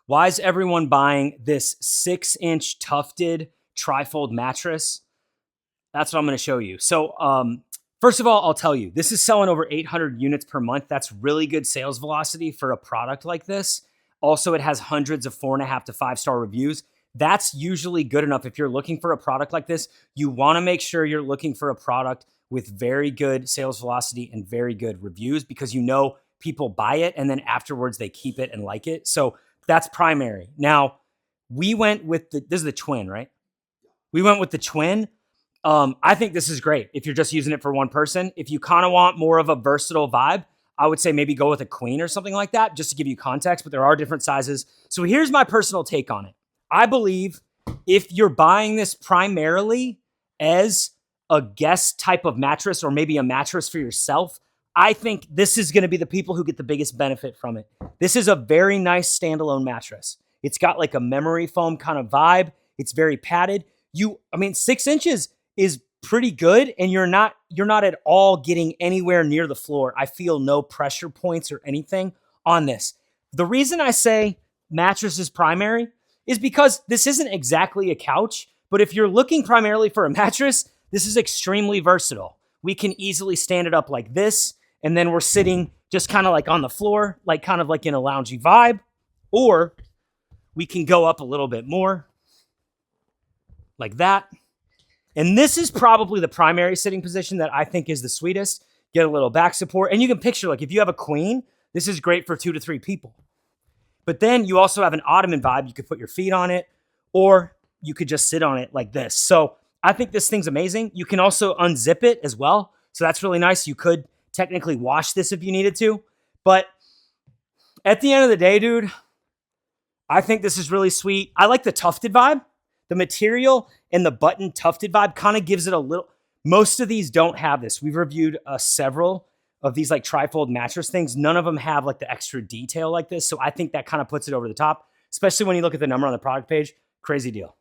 Why is everyone buying this 6-inch tufted trifold mattress? That's what I'm going to show you. So, first of all, I'll tell you, this is selling over 800 units per month. That's really good sales velocity for a product like this. Also, it has hundreds of 4.5 to 5-star reviews. That's usually good enough. If you're looking for a product like this, you want to make sure you're looking for a product with very good sales velocity and very good reviews, because you know people buy it and then afterwards they keep it and like it. So that's primary. Now, we went with this is the twin, right? We went with the twin. I think this is great if you're just using it for one person. If you kind of want more of a versatile vibe, I would say maybe go with a queen or something like that, just to give you context, but there are different sizes. So here's my personal take on it. I believe if you're buying this primarily as a guest type of mattress, or maybe a mattress for yourself, I think this is going to be the people who get the biggest benefit from it. This is a very nice standalone mattress. It's got like a memory foam kind of vibe. It's very padded. 6 inches is pretty good, and you're not at all getting anywhere near the floor. I feel no pressure points or anything on this. The reason I say mattress is primary is because this isn't exactly a couch, but if you're looking primarily for a mattress, this is extremely versatile. We can easily stand it up like this, and then we're sitting just kind of like on the floor, like kind of like in a loungy vibe, or we can go up a little bit more like that. And this is probably the primary sitting position that I think is the sweetest. Get a little back support, and you can picture, like, if you have a queen, this is great for 2 to 3 people. But then you also have an ottoman vibe. You could put your feet on it, or you could just sit on it like this. So I think this thing's amazing. You can also unzip it as well. So that's really nice. You could technically wash this if you needed to. But at the end of the day, dude, I think this is really sweet. I like the tufted vibe. The material and the button tufted vibe kind of gives it a little. Most of these don't have this. We've reviewed several of these like trifold mattress things. None of them have like the extra detail like this. So I think that kind of puts it over the top, especially when you look at the number on the product page. Crazy deal.